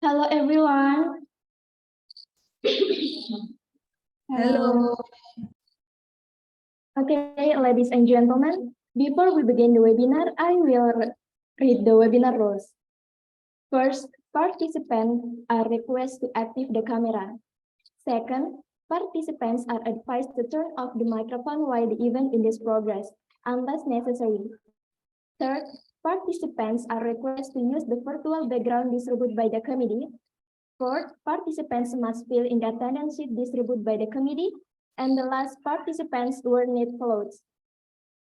Hello everyone. Hello. Okay, ladies and gentlemen, before we begin the webinar, I will read the webinar rules. First, participants are requested to activate the camera. Second, participants are advised to turn off the microphone while the event is in progress, unless necessary. Third, participants are requested to use the virtual background distributed by the committee. Fourth, participants must fill in the attendance sheet distributed by the committee. And the last, participants wear neat clothes.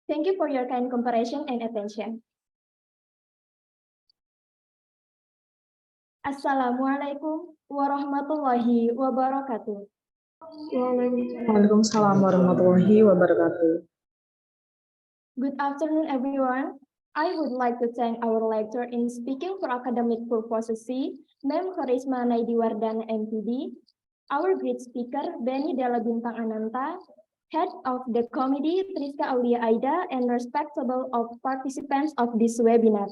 Thank you for your kind cooperation and attention. Assalamualaikum warahmatullahi wabarakatuh. Waalaikumsalam warahmatullahi wabarakatuh. Good afternoon, everyone. I would like to thank our lecturer in speaking for academic purposes, Ma'am Karisma Naidiwardana MPD, our great speaker, Benny Della Bintang Ananta, head of the committee, Triska Aulia Aida, and respectable of participants of this webinar.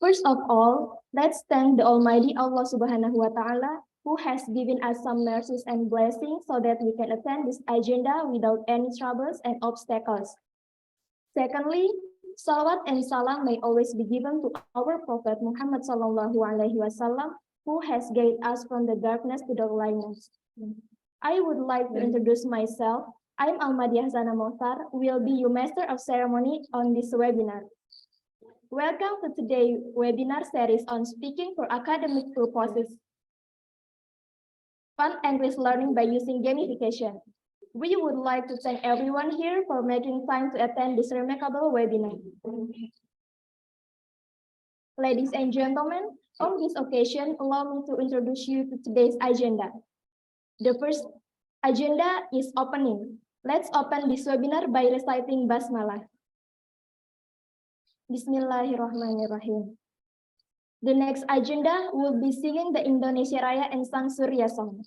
First of all, let's thank the Almighty Allah Subhanahu wa Ta'ala, who has given us some mercies and blessings so that we can attend this agenda without any troubles and obstacles. Secondly, salawat and salam may always be given to our Prophet Muhammad Sallallahu Alaihi Wasallam, who has guided us from the darkness to the lightness. I would like to introduce myself. I'm Almadiah Zana Mohtar, will be your master of ceremony on this webinar. Welcome to today's webinar series on speaking for academic purposes. Fun English learning by using gamification. We would like to thank everyone here for making time to attend this remarkable webinar. Ladies and gentlemen, on this occasion, allow me to introduce you to today's agenda. The first agenda is opening. Let's open this webinar by reciting Basmalah. Bismillahirrahmanirrahim. The next agenda will be singing the Indonesia Raya and Sang Surya song.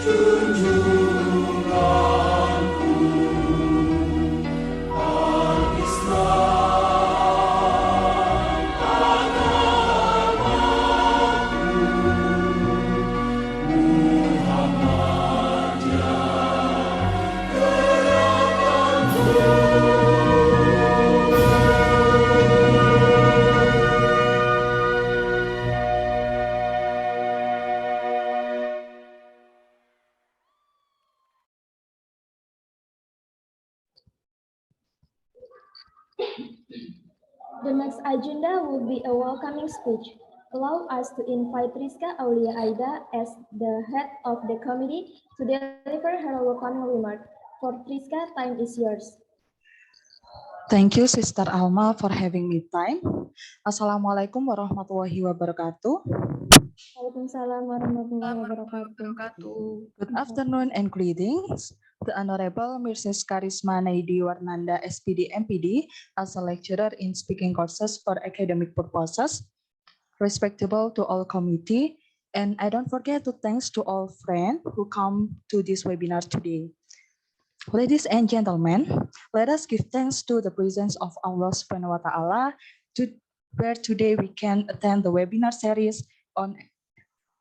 The next agenda will be a welcoming speech. Allow us to invite Rizka Aulia Aida as the head of the committee to deliver her welcoming remark. For Rizka, time is yours. Thank you, Sister Alma, for having me time. Assalamualaikum warahmatullahi wabarakatuh. Waalaikumsalam warahmatullahi wabarakatuh. Good afternoon and greetings. The Honorable Mrs. Karisma Naidi Warnanda, SPD MPD, as a lecturer in speaking courses for academic purposes, respectable to all committee, and I don't forget to thanks to all friends who come to this webinar today. Ladies and gentlemen, let us give thanks to the presence of Allah Subhanahu wa Ta'ala, where today we can attend the webinar series on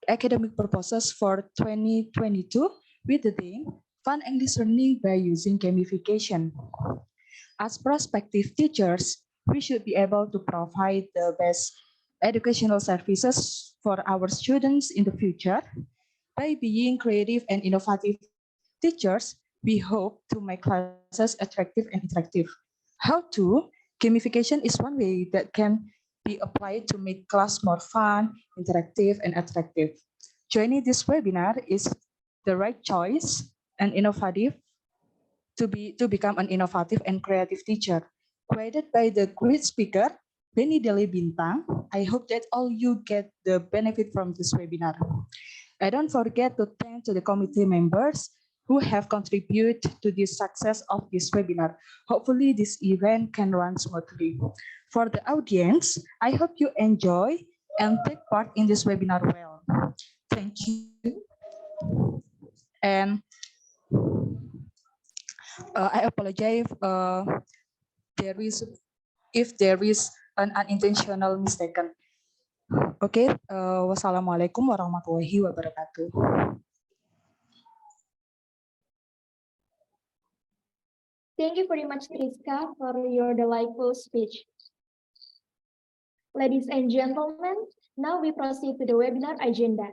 academic purposes for 2022 with the theme Fun English Learning by Using Gamification. As prospective teachers, we should be able to provide the best educational services for our students in the future. By being creative and innovative teachers, we hope to make classes attractive and interactive. How to? Gamification is one way that can be applied to make class more fun, interactive, and attractive. Joining this webinar is the right choice and innovative to become an innovative and creative teacher. Guided by the great speaker, Benny Dele Bintang, I hope that all you get the benefit from this webinar. I don't forget to thank to the committee members who have contributed to the success of this webinar. Hopefully this event can run smoothly. For the audience, I hope you enjoy and take part in this webinar well. Thank you. And I apologize if there is an unintentional mistaken. Okay, wassalamualaikum warahmatullahi wabarakatuh. Thank you very much, Rizka, for your delightful speech. Ladies and gentlemen, now we proceed to the webinar agenda.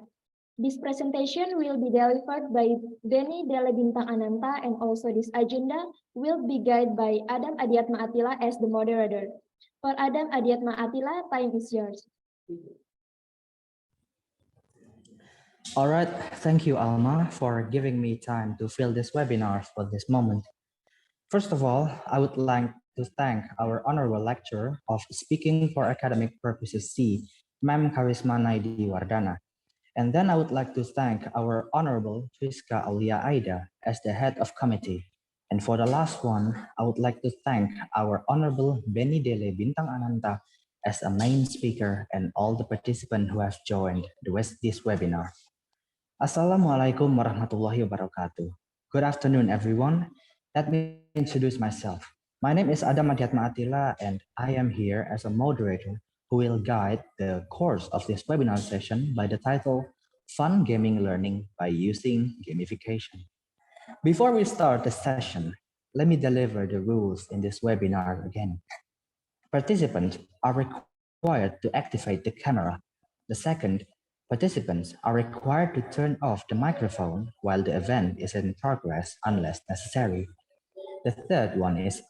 This presentation will be delivered by Benny Dele Bintang Ananta, and also this agenda will be guided by Adam Adiatma Atila as the moderator. For Adam Adiatma Atila, time is yours. All right, thank you, Alma, for giving me time to fill this webinar for this moment. First of all, I would like to thank our honorable lecturer of Speaking for Academic Purposes C, Ma'am Karisma Naidi Wardana. And then I would like to thank our honorable Triska Aulia Aida as the head of committee. And for the last one, I would like to thank our honorable Benny Dele Bintang Ananta as a main speaker and all the participants who have joined this webinar. Assalamualaikum warahmatullahi wabarakatuh. Good afternoon, everyone. Let me introduce myself. My name is Adam Adiatma Atila, and I am here as a moderator who will guide the course of this webinar session by the title Fun Gaming Learning by Using Gamification. Before we start the session, let me deliver the rules in this webinar again. Participants are required to activate the camera. The second, participants are required to turn off the microphone while the event is in progress unless necessary. The third one is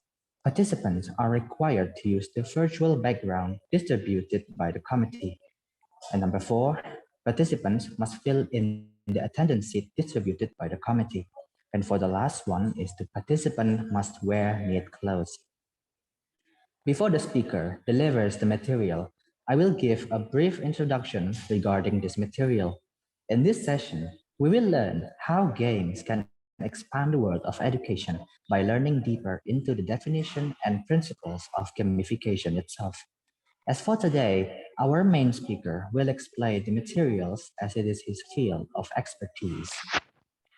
participants are required to use the virtual background distributed by the committee. And number 4, participants must fill in the attendance sheet distributed by the committee. And for the last one is the participant must wear neat clothes. Before the speaker delivers the material, I will give a brief introduction regarding this material. In this session, we will learn how games can expand the world of education by learning deeper into the definition and principles of gamification itself. As for today, our main speaker will explain the materials as it is his field of expertise.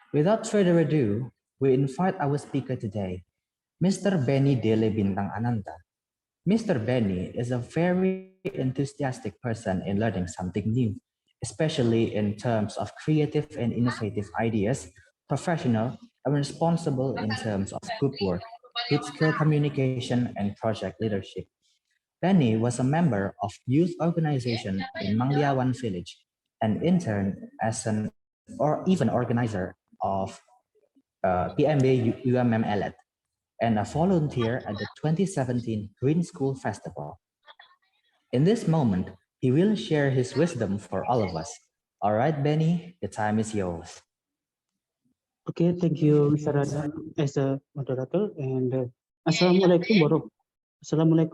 Without further ado, we invite our speaker today, Mr. Benny Dele Bintang Ananta. Mr. Benny is a very enthusiastic person in learning something new, especially in terms of creative and innovative ideas, professional and responsible in terms of group work, good skill communication, and project leadership. Benny was a member of youth organization in Mangliawan village, an intern as an or even organizer of PMB UMM ELED, and a volunteer at the 2017 Green School Festival. In this moment, he will share his wisdom for all of us. All right, Benny, the time is yours. Okay, thank you, Mr. Radha, as a moderator. And Assalamualaikum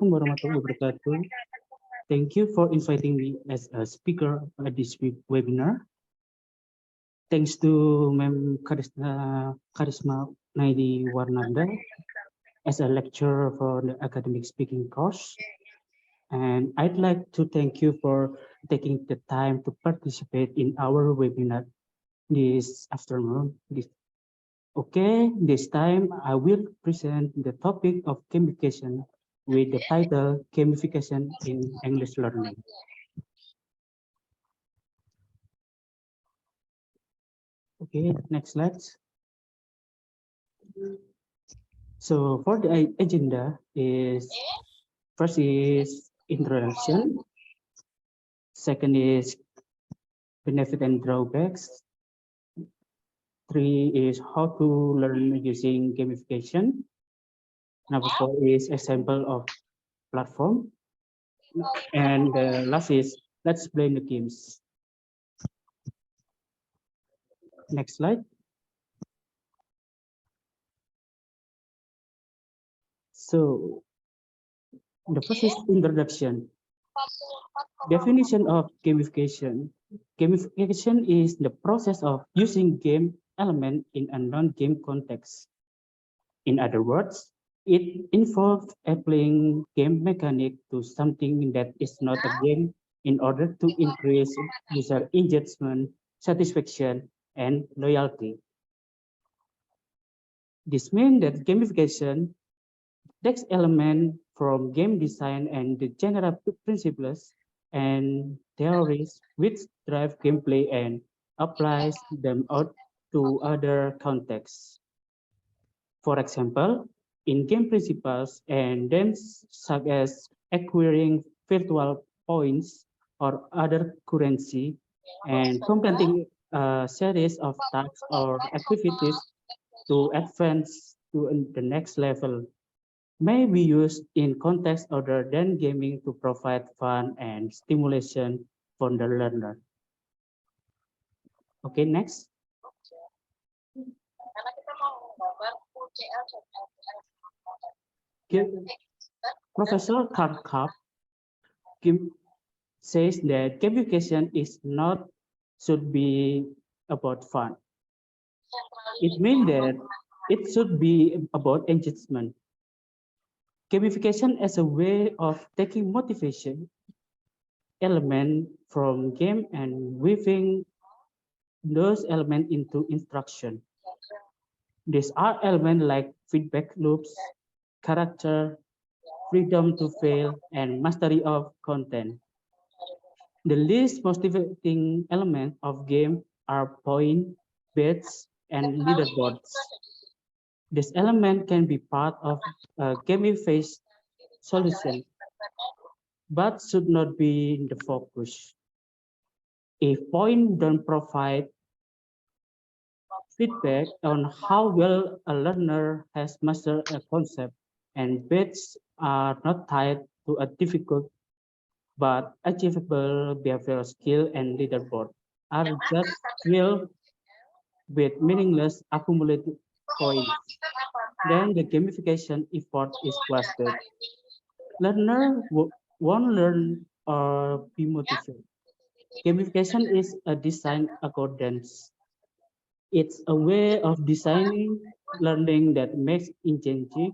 warahmatullahi wabarakatuh. Thank you for inviting me as a speaker at this webinar. Thanks to Ma'am Karisma Naidi Warnanda as a lecturer for the academic speaking course. And I'd like to thank you for taking the time to participate in our webinar this afternoon. Okay, this time I will present the topic of gamification with the title Gamification in English Learning. Okay, next slide. So for the agenda is first is introduction, second is benefit and drawbacks, 3 is how to learn using gamification. Number 4 is example of platform. And the last is let's play the games. Next slide. So the first is introduction. Definition of gamification. Gamification is the process of using game element in a non-game context. In other words, it involves applying game mechanic to something that is not a game in order to increase user engagement, satisfaction, and loyalty. This means that gamification takes elements from game design and the general principles and theories which drive gameplay and applies them out to other contexts. For example, in game principles and themes such as acquiring virtual points or other currency and completing a series of tasks or activities to advance to the next level may be used in context other than gaming to provide fun and stimulation for the learner. Okay, next. Professor Karkap says that gamification is not should be about fun. It means that it should be about engagement. Gamification as a way of taking motivation element from game and weaving those elements into instruction. These are elements like feedback loops, character, freedom to fail, and mastery of content. The least motivating elements of game are point, bets, and leaderboards. This element can be part of a gamified solution, but should not be the focus. If points don't provide feedback on how well a learner has mastered a concept, and bets are not tied to a difficult but achievable behavioral skill, and leaderboard are just filled with meaningless accumulated points, then the gamification effort is wasted. Learner won't learn or be motivated. Gamification is a design accordance. It's a way of designing learning that makes engaging.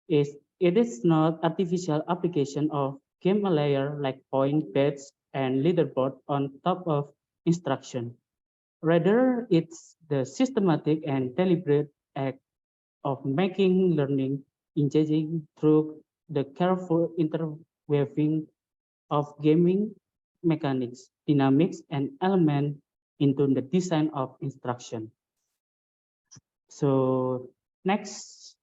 It is not artificial application of game layer like point, bets, and leaderboard on top of instruction. Rather, it's the systematic and deliberate act of making learning engaging through the careful interweaving of gaming mechanics, dynamics, and elements into the design of instruction. So next,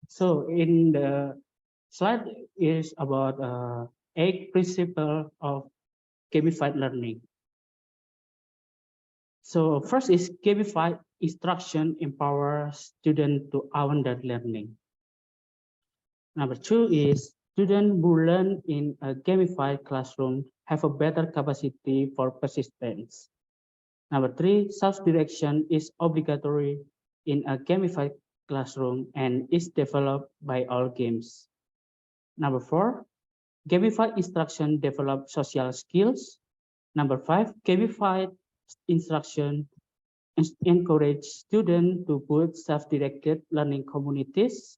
so in the slide is about 8 principles of gamified learning. So first is gamified instruction empowers students to own their learning. Number 2 is students who learn in a gamified classroom have a better capacity for persistence. Number 3, self-direction is obligatory in a gamified classroom and is developed by all games. Number 4, gamified instruction develops social skills. Number 5, gamified instruction encourage students to build self-directed learning communities.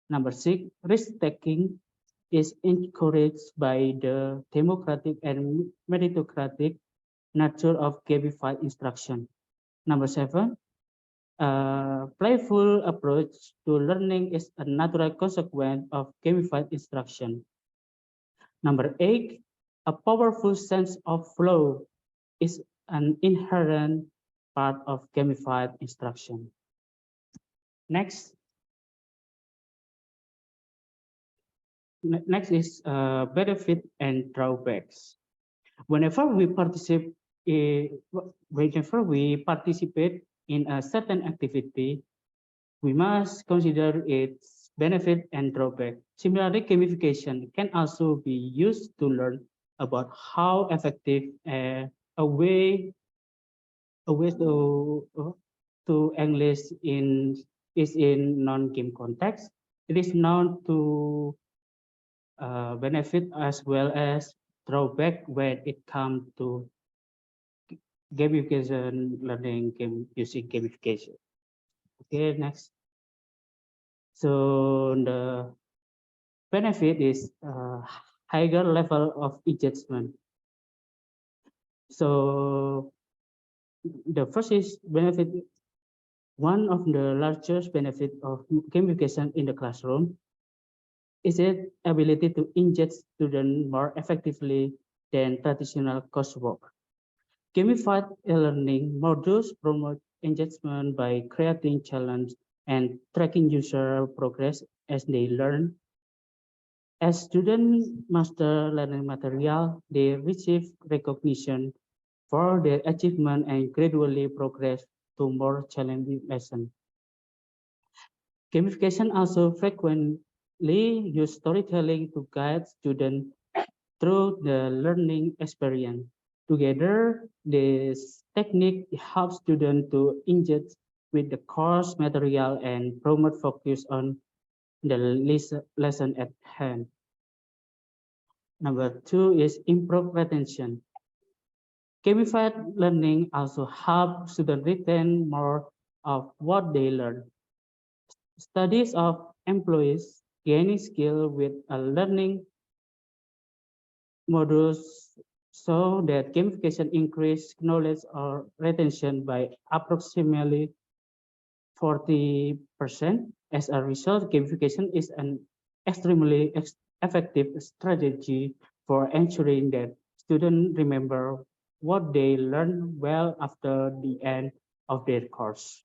Number 6, risk-taking is encouraged by the democratic and meritocratic nature of gamified instruction. Number 7, a playful approach to learning is a natural consequence of gamified instruction. Number 8, a powerful sense of flow is an inherent part of gamified instruction. Next is benefit and drawbacks. Whenever we participate in a certain activity, we must consider its benefit and drawback. Similarly, gamification can also be used to learn about how effective a way to English is in non-game context. It is known to benefit as well as drawback when it comes to gamification learning using gamification. Okay, next. So the benefit is higher level of engagement. So the first is benefit. One of the largest benefit of gamification in the classroom is its ability to engage students more effectively than traditional coursework. Gamified learning modules promote engagement by creating challenge and tracking user progress as they learn. As students master learning material, they receive recognition for their achievement and gradually progress to more challenging lessons. Gamification also frequently use storytelling to guide students through the learning experience. Together, this technique helps students to engage with the course material and promote focus on the lesson at hand. Number 2 is improve retention. Gamified learning also helps students retain more of what they learn. Studies of employees gaining skill with a learning modules show that gamification increase knowledge or retention by approximately 40%. As a result, gamification is an extremely effective strategy for ensuring that students remember what they learn well after the end of their course.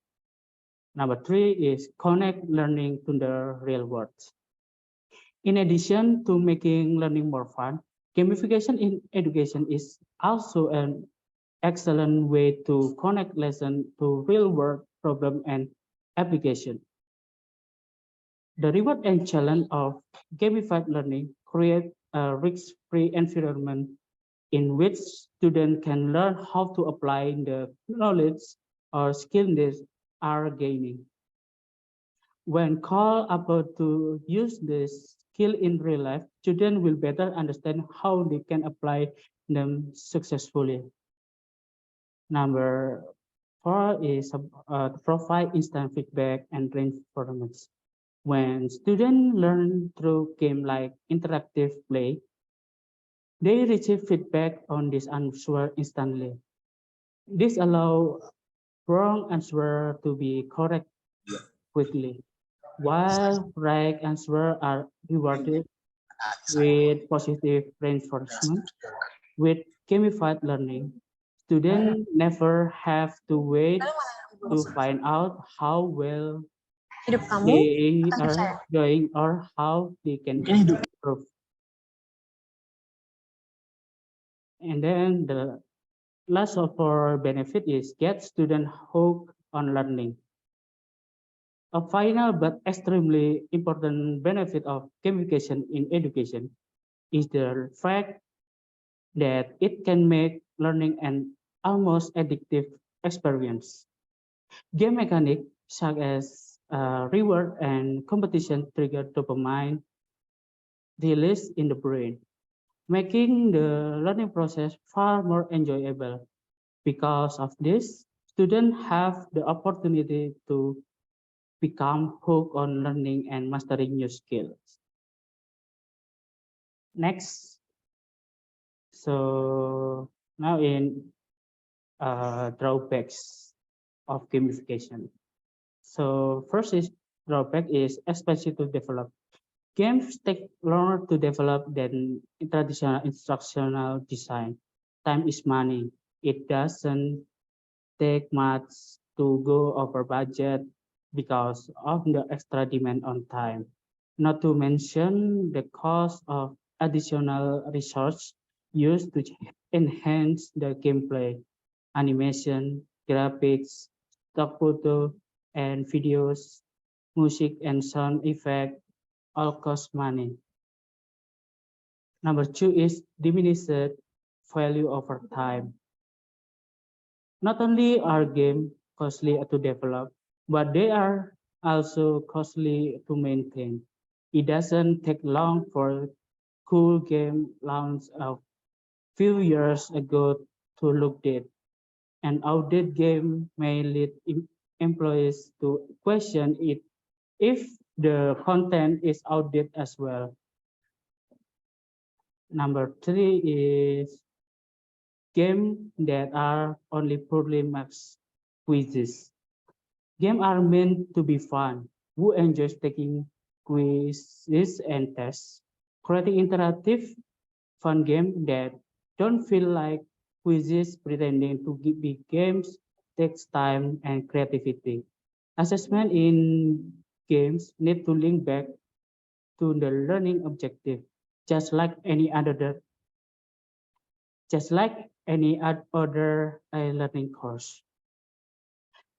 Number 3 is connect learning to the real world. In addition to making learning more fun, gamification in education is also an excellent way to connect lessons to real-world problem and application. The reward and challenge of gamified learning create a risk-free environment in which students can learn how to apply the knowledge or skill they are gaining. When called upon to use this skill in real life, students will better understand how they can apply them successfully. Number 4 is provide instant feedback and reinforcement. When students learn through game-like interactive play, they receive feedback on this answer instantly. This allows wrong answer to be correct quickly, while right answer are rewarded with positive reinforcement. With gamified learning, students never have to wait to find out how well Hidup kamu they akan are percaya. doing or how they can improve. And then the last of our benefit is get student hooked on learning. A final but extremely important benefit of gamification in education is the fact that it can make learning an almost addictive experience. Game mechanics such as reward and competition trigger dopamine release in the brain, making the learning process far more enjoyable. Because of this, students have the opportunity to become hooked on learning and mastering new skills. Next, so now in drawbacks of gamification. So first is drawback is expensive to develop. Games take longer to develop than traditional instructional design. Time is money. It doesn't take much to go over budget because of the extra demand on time. Not to mention the cost of additional resource used to enhance the gameplay, animation, graphics, stock photo and videos, music and sound effect all cost money. Number two is diminished value over time. Not only are games costly to develop, but they are also costly to maintain. It doesn't take long for cool game launched a few years ago to look dead. An outdated game may lead employees to question it if the content is outdated as well. Number three is games that are only poorly maxed quizzes. Games are meant to be fun. Who enjoys taking quizzes and tests? Creating interactive, fun games that don't feel like quizzes pretending to be games takes time and creativity. Assessment in games need to link back to the learning objective, just like any other just like any other learning course.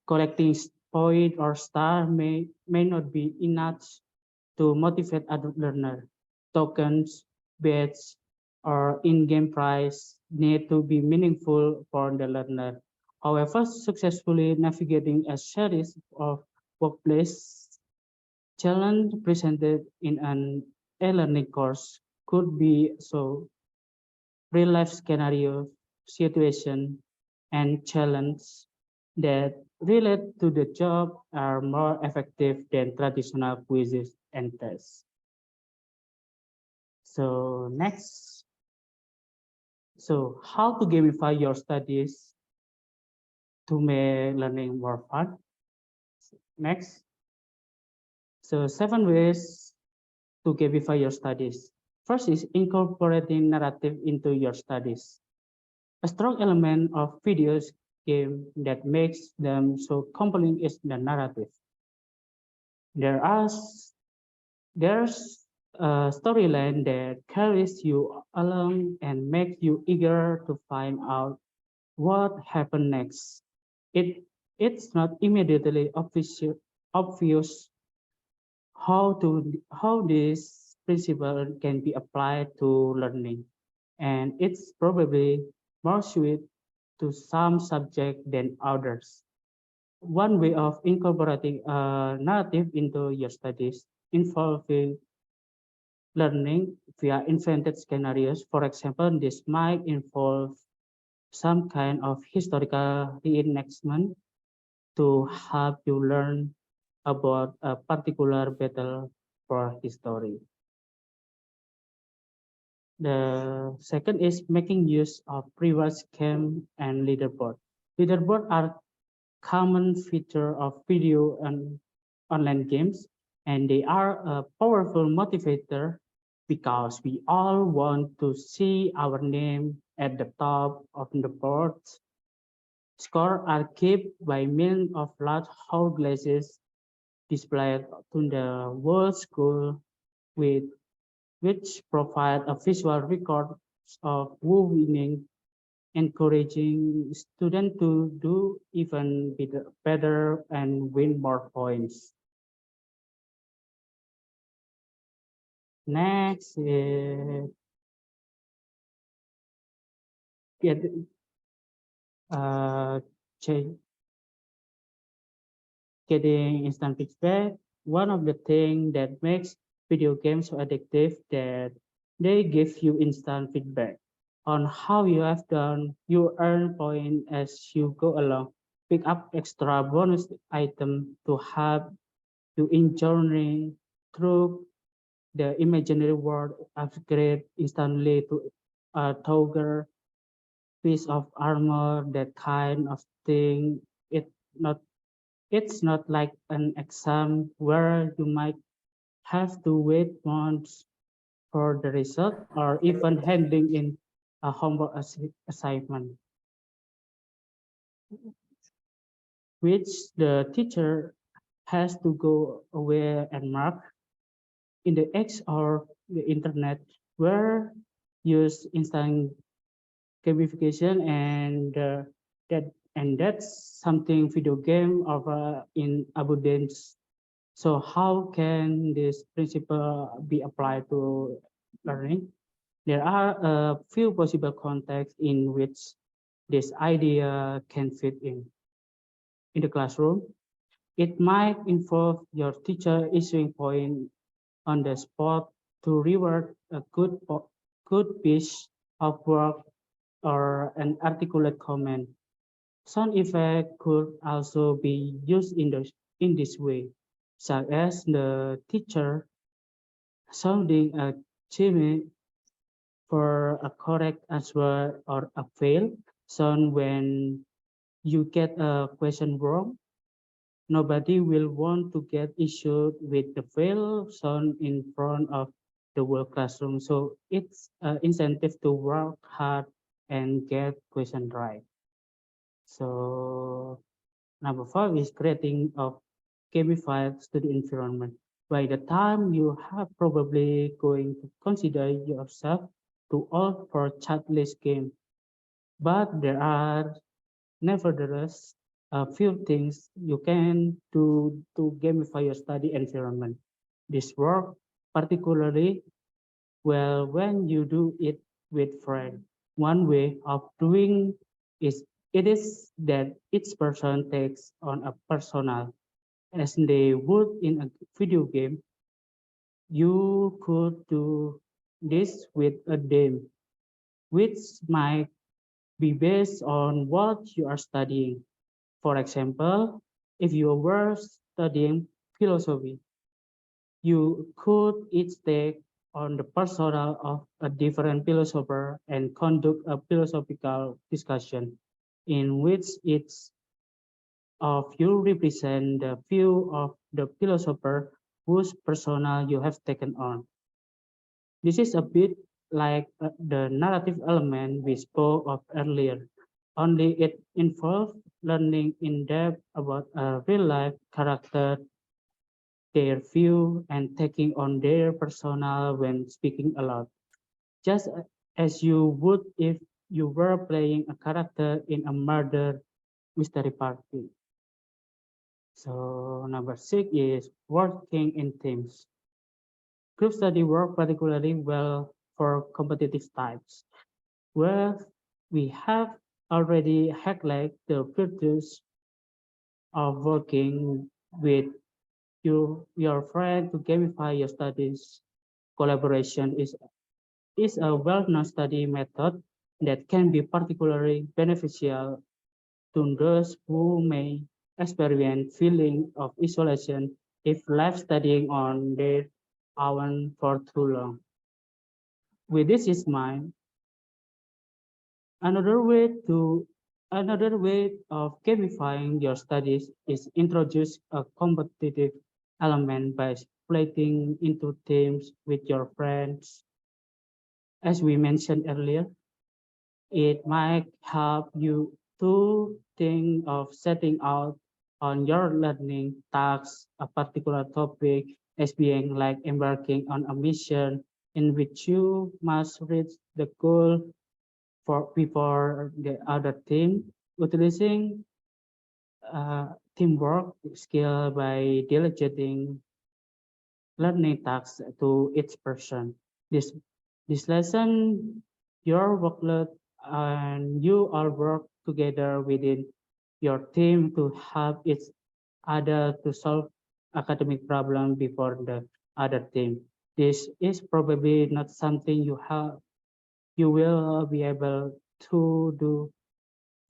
Collecting point or star may not be enough to motivate adult learner. Tokens, badges, or in-game prize need to be meaningful for the learner. However, successfully navigating a series of workplace challenge presented in an e-learning course could be so real life scenario, situation, and challenge that relate to the job are more effective than traditional quizzes and tests. So next, so how to gamify your studies to make learning more fun? Next, so 7 ways to gamify your studies. First is incorporating narrative into your studies. A strong element of videos game that makes them so compelling is the narrative. There are there's a storyline that carries you along and makes you eager to find out what happened next. It's not immediately obvious how this principle can be applied to learning, and it's probably more suited to some subject than others. One way of incorporating a narrative into your studies involving learning via invented scenarios. For example, this might involve some kind of historical reenactment to help you learn about a particular battle for history. The second is making use of reward scheme and leaderboard. Leaderboards are common feature of video and online games, and they are a powerful motivator because we all want to see our name at the top of the board. Scores are kept by means of large hourglasses displayed to the whole school, with which provide a visual record of who winning, encouraging students to do even better and win more points. Next is get uh, getting instant feedback. One of the things that makes video games so addictive that they give you instant feedback on how you have done. You earn points as you go along. Pick up extra bonus item to help you in journey through the imaginary world. Upgrade instantly to a toggle piece of armor, that kind of thing. It not it's not like an exam where you might have to wait months for the result or even handing in a homework assignment, which the teacher has to go away and mark. In the X or the internet, where use instant gamification and that's something video game offer in abundance. So how can this principle be applied to learning? There are a few possible contexts in which this idea can fit in. In the classroom, it might involve your teacher issuing point on the spot to reward a good piece of work or an articulate comment. Sound effect could also be used in this way, such as the teacher sounding a chimney for a correct answer or a fail sound when you get a question wrong. Nobody will want to get issued with the fail sound in front of the whole classroom. So it's an incentive to work hard and get question right. So number 5 is creating a gamified study environment. By the time you have probably going to consider yourself too old for childless game, but there are nevertheless a few things you can do to gamify your study environment. This work particularly well when you do it with friends. One way of doing is it is that each person takes on a persona as they would in a video game. You could do this with a game, which might be based on what you are studying. For example, if you were studying philosophy, you could each take on the persona of a different philosopher and conduct a philosophical discussion in which each of you represent the view of the philosopher whose persona you have taken on. This is a bit like the narrative element we spoke of earlier, only it involves learning in depth about a real-life character, their view, and taking on their persona when speaking aloud, just as you would if you were playing a character in a murder mystery party. So number 6 is working in teams. Group study work particularly well for competitive types, where we have already highlighted the virtues of working with your friend to gamify your studies. Collaboration is a well-known study method that can be particularly beneficial to those who may experience feeling of isolation if left studying on their own for too long. With this in mind, another way to Another way of gamifying your studies is introduce a competitive element by splitting into teams with your friends. As we mentioned earlier, it might help you to think of setting out on your learning tasks a particular topic as being like embarking on a mission in which you must reach the goal for before the other team, utilizing teamwork skill by delegating learning tasks to each person. This this lesson, your workload and you all work together within your team to help each other to solve academic problem before the other team. This is probably not something you will be able to do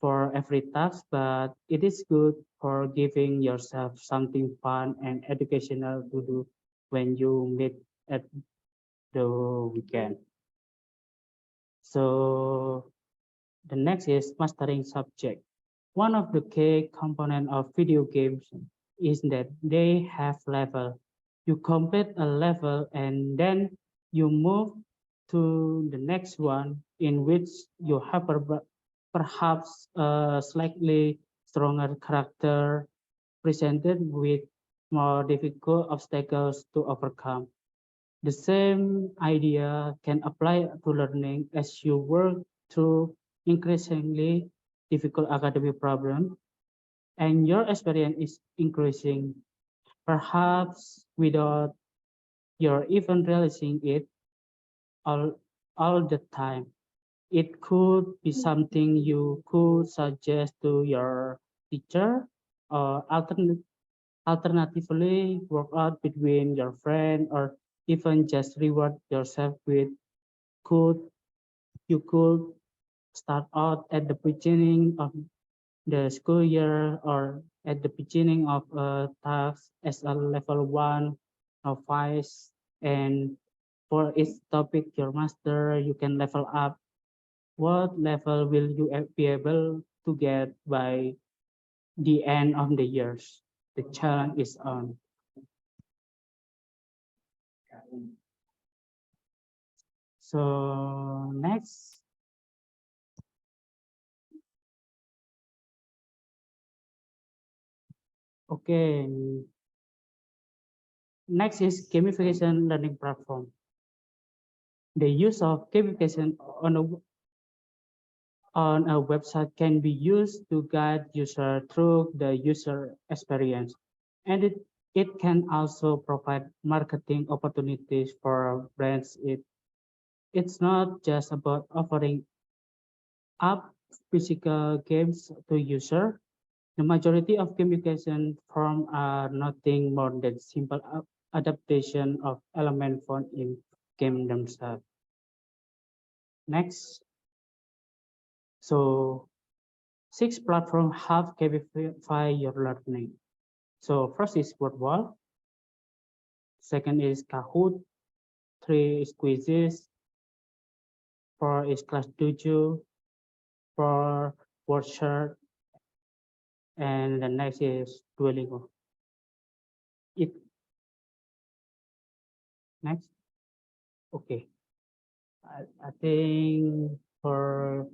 for every task, but it is good for giving yourself something fun and educational to do when you meet at the weekend. So the next is mastering subject. One of the key component of video games is that they have level. You complete a level and then you move to the next one in which you have perhaps a slightly stronger character presented with more difficult obstacles to overcome. The same idea can apply to learning as you work through increasingly difficult academic problems and your experience is increasing, perhaps without your even realizing it all, all the time. It could be something you could suggest to your teacher or alternatively work out between your friend or even just reward yourself with could you could start out at the beginning of the school year or at the beginning of a task as a level 1 novice, and for each topic your master you can level up. What level will you be able to get by the end of the years? The challenge is on. So next, okay, next is gamification learning platform. The use of gamification on a website can be used to guide user through the user experience, and it can also provide marketing opportunities for brands. It's not just about offering up physical games to user. The majority of gamification forms are nothing more than simple adaptation of element found in game themselves. Next, so 6 platforms have gamify your learning. So first is WordWall, second is Kahoot, 3 is Quizzes, 4 is Class Dojo, 4 WordShare, and the next is Duolingo. It next, okay. I think for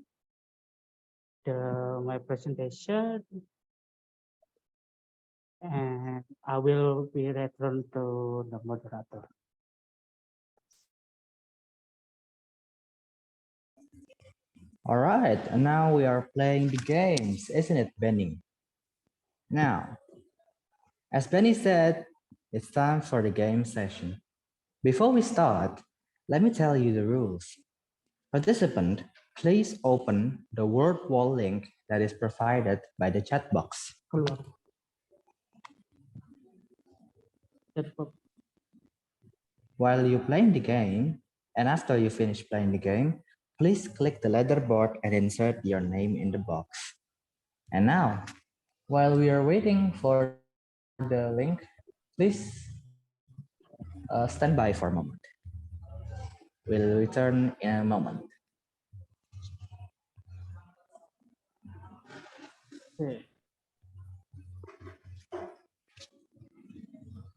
my presentation, and I will be return to the moderator. All right, and now we are playing the games, isn't it, Benny? Now, as Benny said, it's time for the game session. Before we start, let me tell you the rules. Participant, please open the word wall link that is provided by the chat box. Keluar. While you're playing the game, and after you finish playing the game, please click the leaderboard and insert your name in the box. And now, while we are waiting for the link, please stand by for a moment. We'll return in a moment. Okay.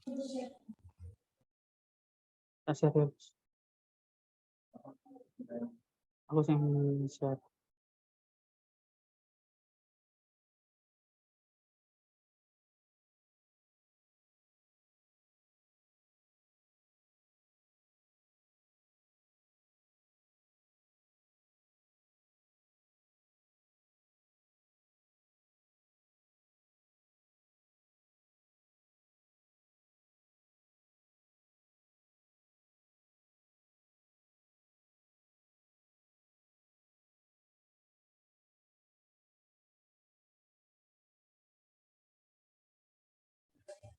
Share ya. Aku yang share.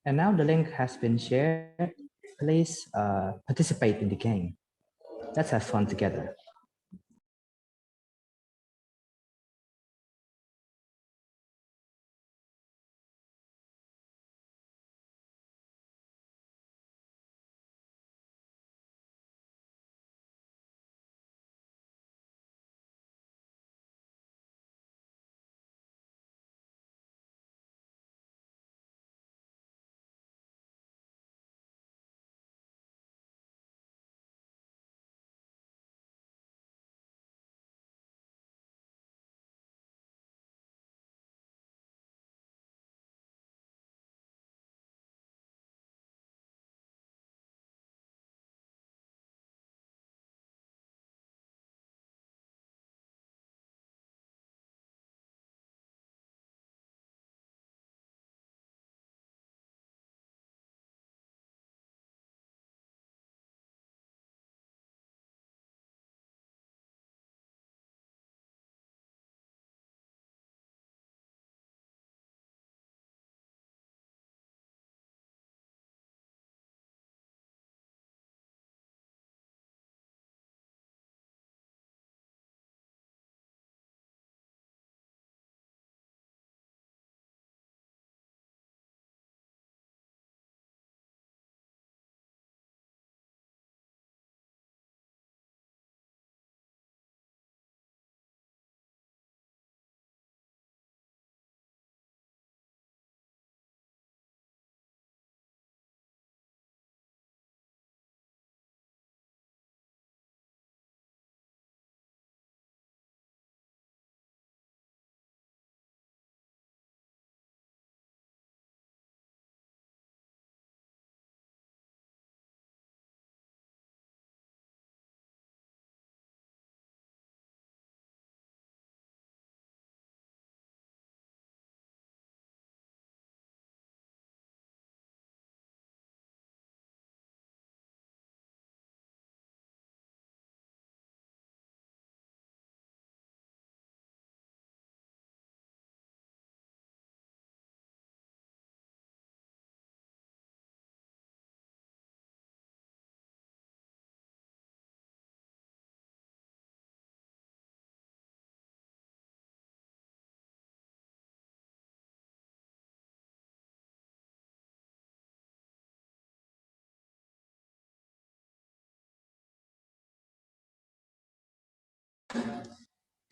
And now the link has been shared. Please participate in the game. Let's have fun together.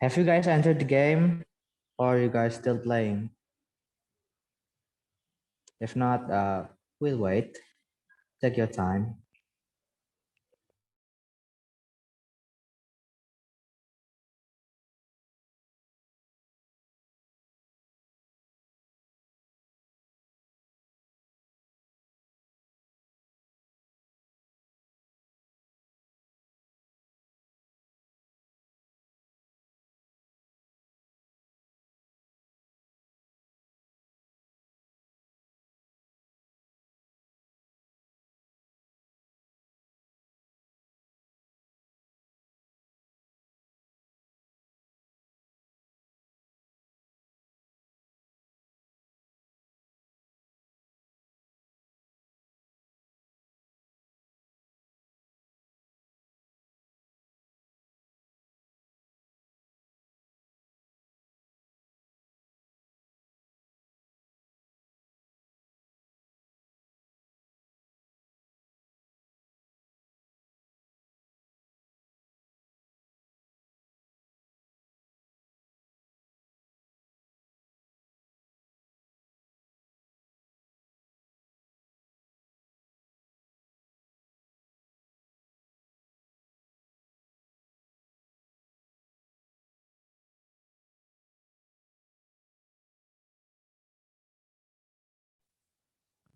Have you guys entered the game, or are you guys still playing? If not, we'll wait. Take your time.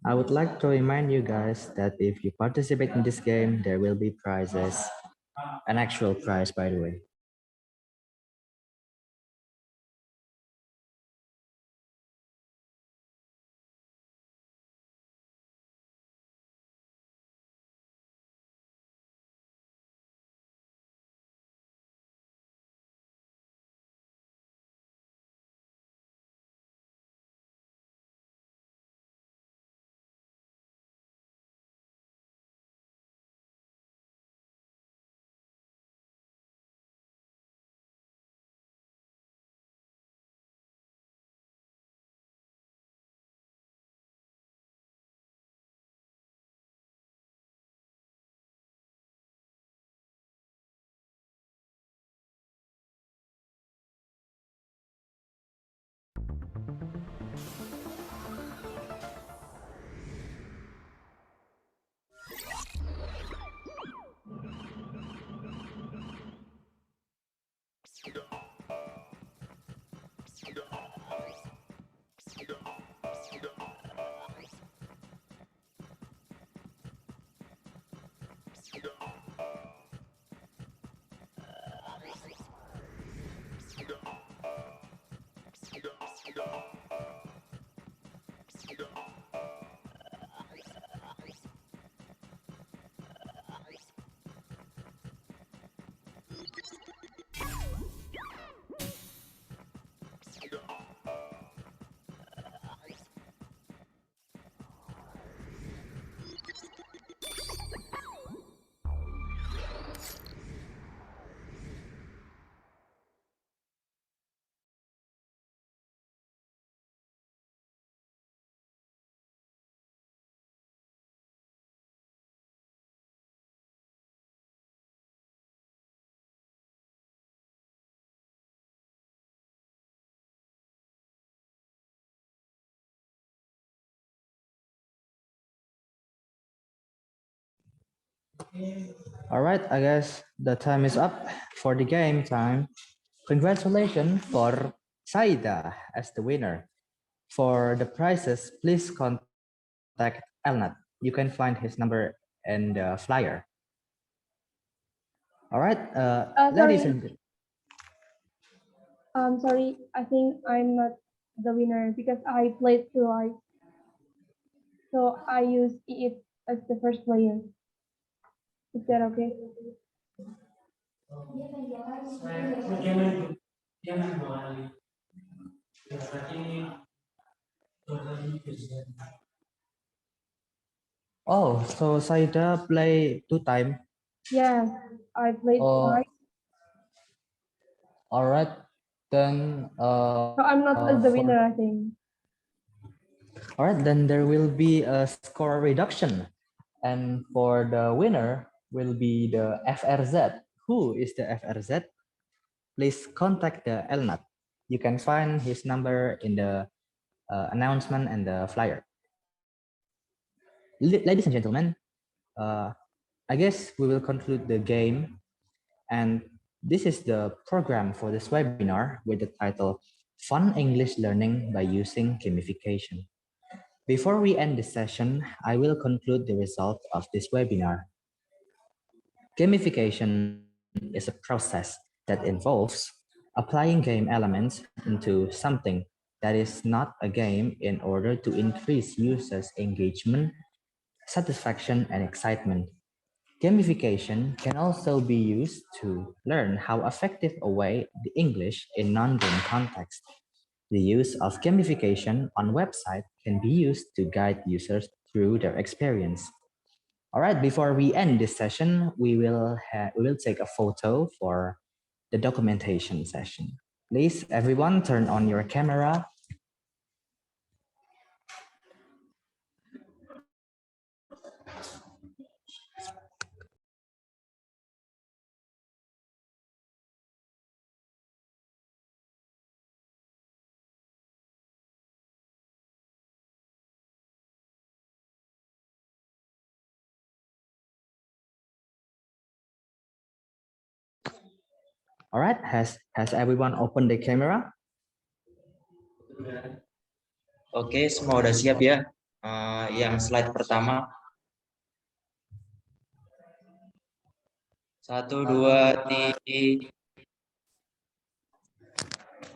I would like to remind you guys that if you participate in this game, there will be prizes, an actual prize, by the way. All right, I guess the time is up for the game time. Congratulations for Saida as the winner. For the prizes, please contact Elnat. You can find his number in the flyer. All right, ladies Sorry, and sorry. I think I'm not the winner because I played twice. So I use it as the first player. Is that okay? oh, so Saida play 2 times. Yes, I played Oh, twice. all right. Then So I'm not as the winner, I think. all right, then there will be a score reduction. And for the winner will be the FRZ. Who is the FRZ? Please contact the Elnat. You can find his number in the announcement and the flyer. Ladies and gentlemen, uh, I guess we will conclude the game. And this is the program for this webinar with the title Fun English Learning by Using Gamification. Before we end this session, I will conclude the result of this webinar. Gamification is a process that involves applying game elements into something that is not a game in order to increase users' engagement, satisfaction, and excitement. Gamification can also be used to learn how effective a way the English in non-game context. The use of gamification on website can be used to guide users through their experience. All right, before we end this session, we will take a photo for the documentation session. Please, everyone, turn on your camera. All right, has everyone opened the camera? Oke, semua udah siap ya. Yang slide pertama. 1, 2, 3.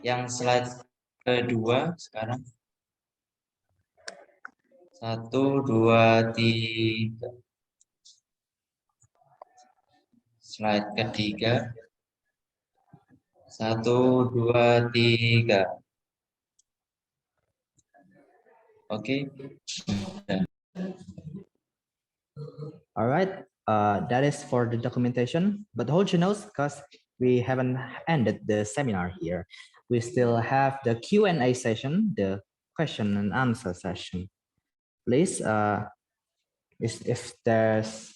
Yang slide kedua sekarang. 1, 2, 3. Slide ketiga. 1, 2, 3. Oke. All right, that is for the documentation, but hold your nose because we haven't ended the seminar here. We still have the Q&A session, the question and answer session. Please, if there's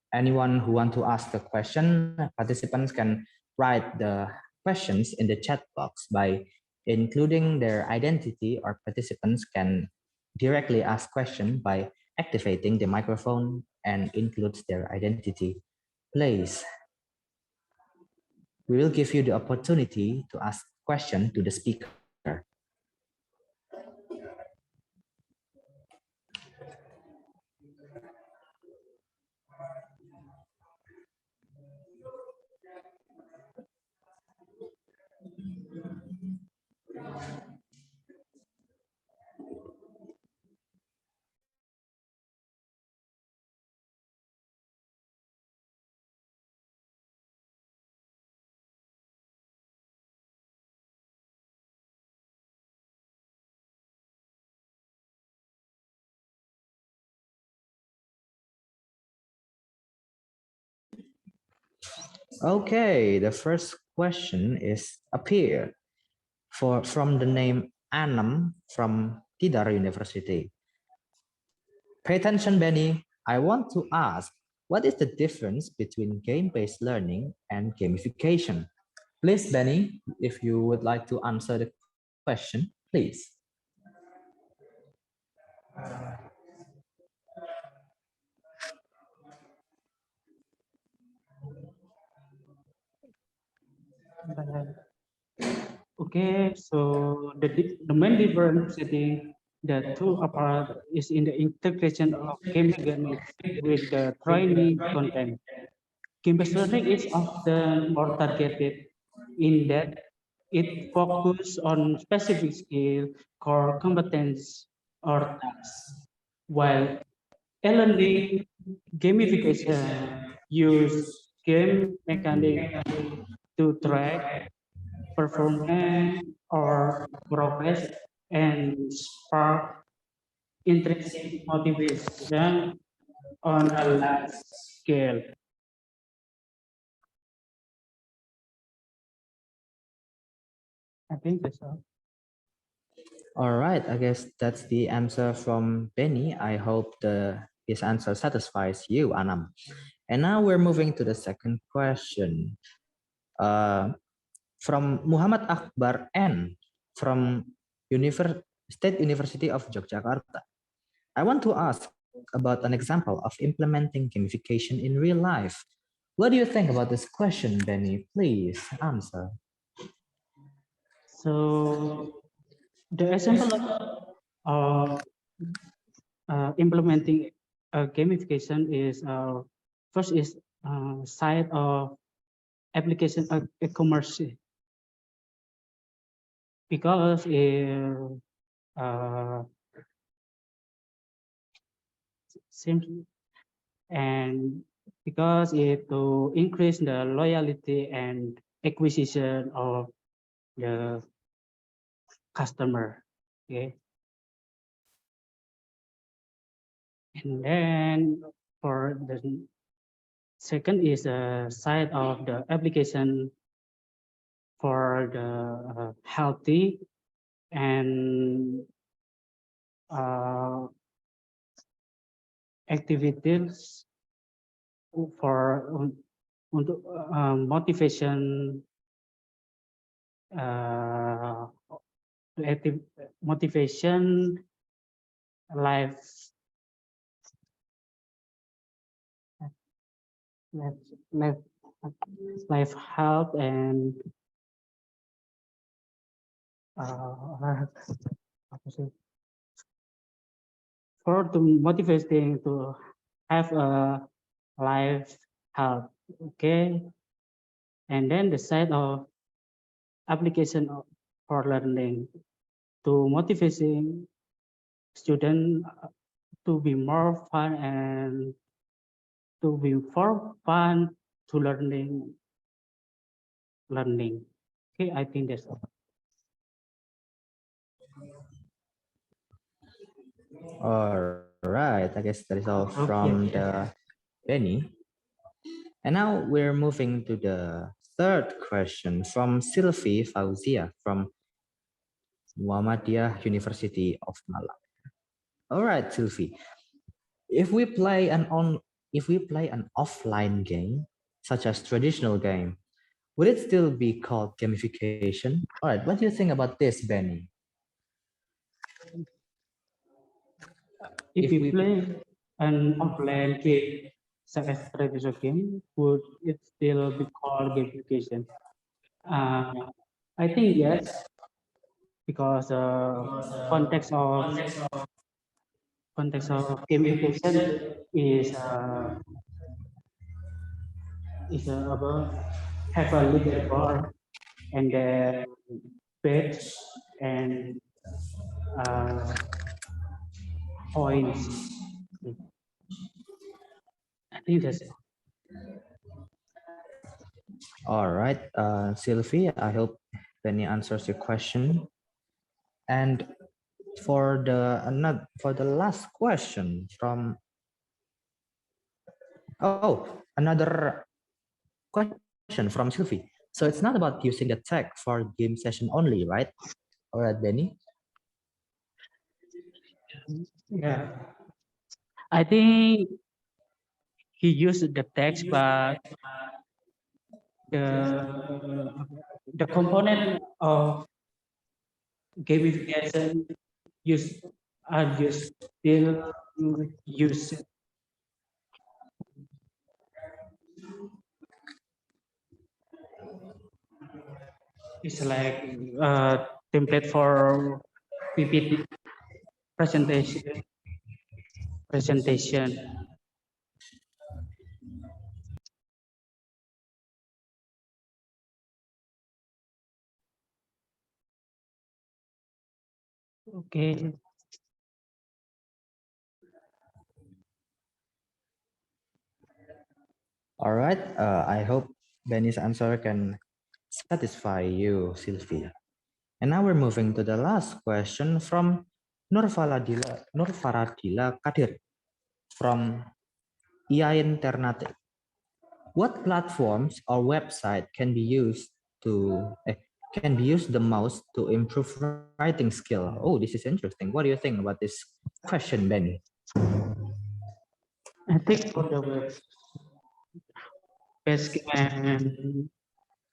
anyone who want to ask a question, participants can write the questions in the chat box by including their identity, or participants can directly ask question by activating the microphone and includes their identity. Please, we will give you the opportunity to ask question to the speaker. Okay, the first question is appeared from the name Anam from Tidar University. Pay attention, Benny. I want to ask, what is the difference between game-based learning and gamification? Please, Benny, if you would like to answer the question, please. Okay, so the main difference between the two apart is in the integration of game mechanics with the training content. Game-based learning is often more targeted in that it focuses on specific skill, core competence, or tasks, while e-learning gamification use game mechanics to track performance or progress and spark intrinsic motivation on a large scale. I think that's all. All right, I guess that's the answer from Benny. I hope his answer satisfies you, Anam. And now we're moving to the second question. From Muhammad Akbar N from State University of Yogyakarta. I want to ask about an example of implementing gamification in real life. What do you think about this question, Benny? Please answer. So the example of implementing gamification is first is side of application of e-commerce, because seems and because it to increase the loyalty and acquisition of the customer. Okay, and then for the second is a side of the application for the healthy and activities for untuk motivation motivation life health and apa sih? for to motivating to have a life health. Okay, and then the side of application for learning to motivating student to be more fun and to be more fun to learning. Okay, I think that's all. All right, I guess that is all from the Benny. And now we're moving to the third question from Sylvie Fauzia from Muhammadiyah University of Malang. All right, Sylvie. If we play an offline game, such as traditional game, would it still be called gamification? All right, what do you think about this, Benny? If we play an offline game, such as traditional game, would it still be called gamification? I think yes, because context of gamification is about have a leaderboard and then bet and points. I think that's it. All right, Sylvie, I hope Benny answers your question. And for the last question from another question from Sylvie. So it's not about using the tech for game session only, right? All right, Benny. Yeah, I think he used the text, but the component of gamification are used still use. It's like a template for PPT presentation. Okay. All right. I hope Benny's answer can satisfy you, Sylvia. And now we're moving to the last question from Nurfaradila Kadir from Iain Ternate. What platforms or website can be used the most to improve writing skill? Oh, this is interesting. What do you think about this question, Benny? I think for the best and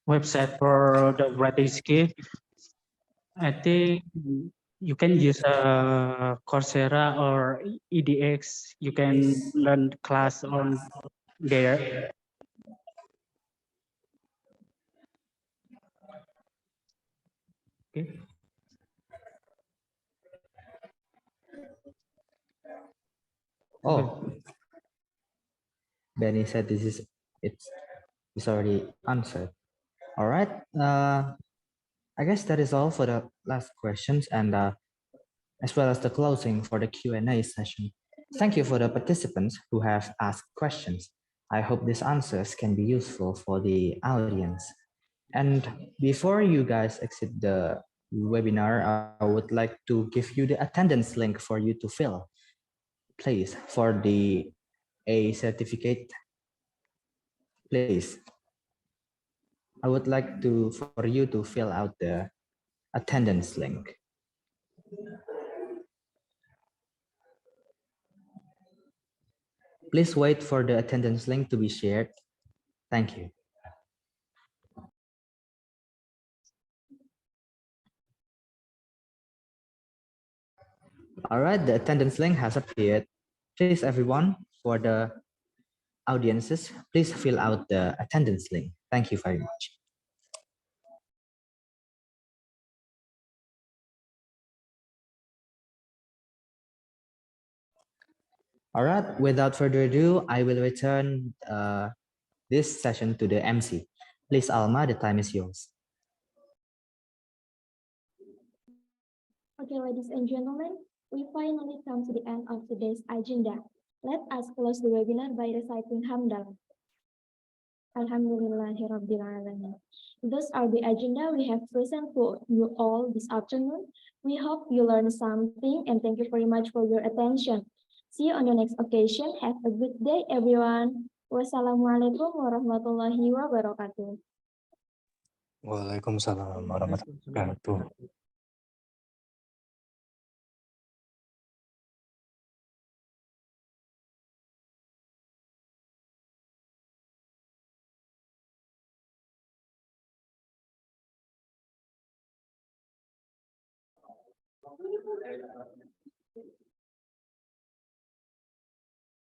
website for the writing skill, I think you can use Coursera or EDX. You can learn class on there. Okay. Oh, Benny said it's already answered. All right. I guess that is all for the last questions and as well as the closing for the Q&A session. Thank you for the participants who have asked questions. I hope these answers can be useful for the audience. And before you guys exit the webinar, I would like to give you the attendance link for you to fill, please, for the A certificate, please. I would like for you to fill out the attendance link. Please wait for the attendance link to be shared. Thank you. All right, the attendance link has appeared. Please, everyone, for the audiences, please fill out the attendance link. Thank you very much. All right, without further ado, I will return this session to the MC. Please, Alma, the time is yours. Okay, ladies and gentlemen, we finally come to the end of today's agenda. Let us close the webinar by reciting Hamdallah. Alhamdulillahirrabbilalamin. Those are the agenda we have present to you all this afternoon. We hope you learned something and thank you very much for your attention. See you on the next occasion. Have a good day, everyone. Wassalamualaikum warahmatullahi wabarakatuh. Waalaikumsalam warahmatullahi wabarakatuh.